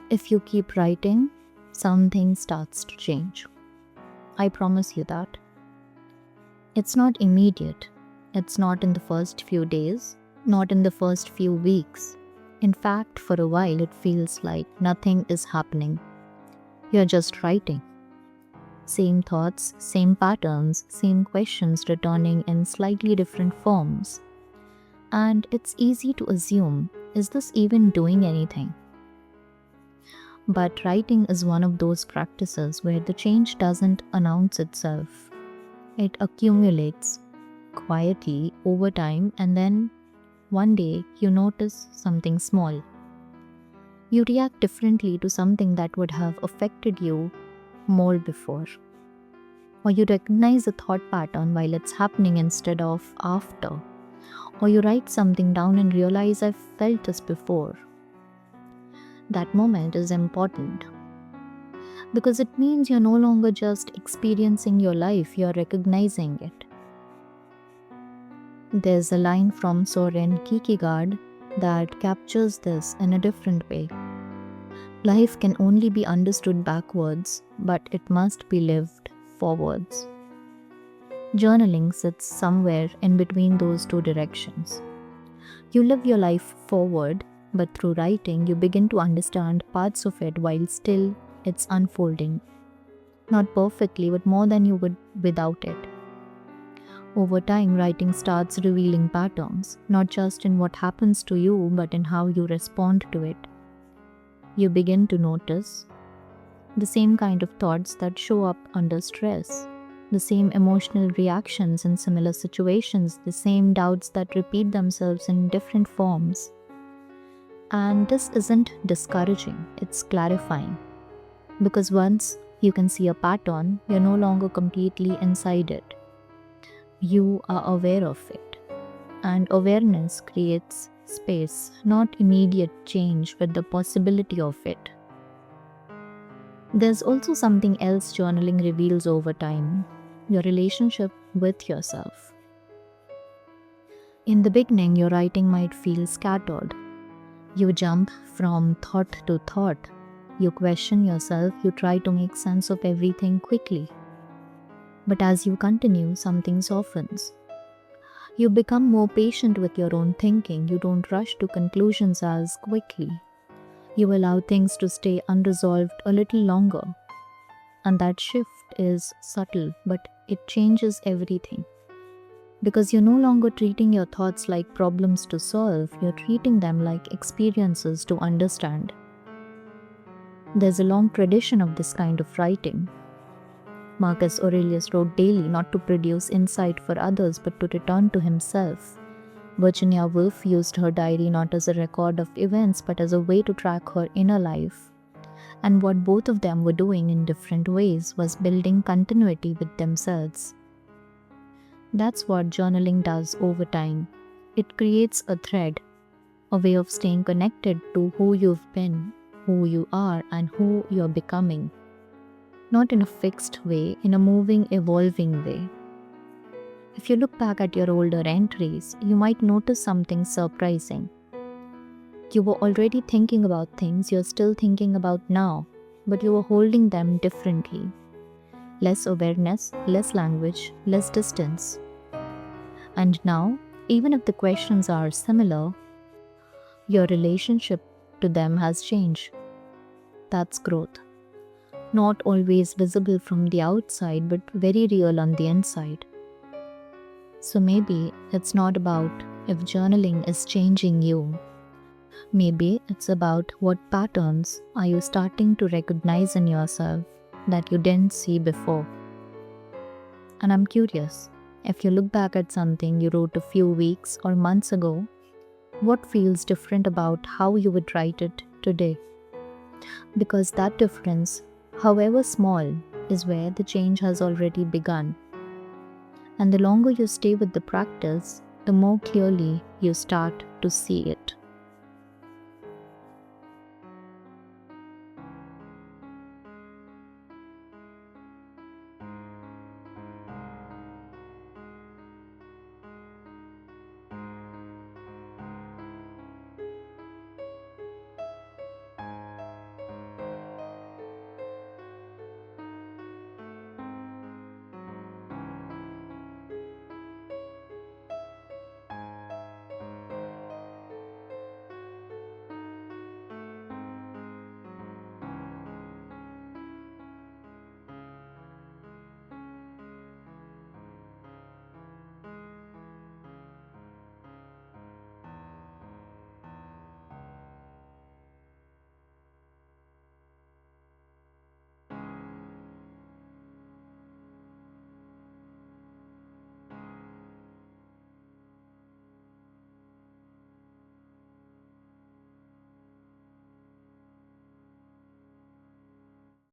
If you keep writing, something starts to change. I promise you that. It's not immediate. It's not in the first few days, not in the first few weeks. In fact, for a while, it feels like nothing is happening. You're just writing. Same thoughts, same patterns, same questions returning in slightly different forms. And it's easy to assume, is this even doing anything? But writing is one of those practices where the change doesn't announce itself. It accumulates quietly over time, and then one day you notice something small. You react differently to something that would have affected you more before. Or you recognize a thought pattern while it's happening instead of after. Or you write something down and realize I've felt this before. That moment is important because it means you're no longer just experiencing your life, you're recognizing it. There's a line from Soren Kierkegaard that captures this in a different way. Life can only be understood backwards, but it must be lived forwards. Journaling sits somewhere in between those two directions. You live your life forward, but through writing, you begin to understand parts of it while still it's unfolding. Not perfectly, but more than you would without it. Over time, writing starts revealing patterns, not just in what happens to you, but in how you respond to it. You begin to notice the same kind of thoughts that show up under stress, the same emotional reactions in similar situations, the same doubts that repeat themselves in different forms. And this isn't discouraging, it's clarifying. Because once you can see a pattern, you're no longer completely inside it. You are aware of it. And awareness creates space, not immediate change, but the possibility of it. There's also something else journaling reveals over time: your relationship with yourself. In the beginning, your writing might feel scattered. You jump from thought to thought. You question yourself, you try to make sense of everything quickly. But as you continue, something softens. You become more patient with your own thinking. You don't rush to conclusions as quickly. You allow things to stay unresolved a little longer. And that shift is subtle, but it changes everything. Because you're no longer treating your thoughts like problems to solve, you're treating them like experiences to understand. There's a long tradition of this kind of writing. Marcus Aurelius wrote daily, not to produce insight for others, but to return to himself. Virginia Woolf used her diary not as a record of events, but as a way to track her inner life. And what both of them were doing in different ways was building continuity with themselves. That's what journaling does over time. It creates a thread, a way of staying connected to who you've been, who you are, and who you're becoming. Not in a fixed way, in a moving, evolving way. If you look back at your older entries, you might notice something surprising. You were already thinking about things you're still thinking about now, but you were holding them differently. Less awareness, less language, less distance. And now, even if the questions are similar, your relationship to them has changed. That's growth. Not always visible from the outside, but very real on the inside. So maybe it's not about if journaling is changing you. Maybe it's about what patterns are you starting to recognize in yourself that you didn't see before. And I'm curious, if you look back at something you wrote a few weeks or months ago, what feels different about how you would write it today? Because that difference, however small, is where the change has already begun. And the longer you stay with the practice, the more clearly you start to see it.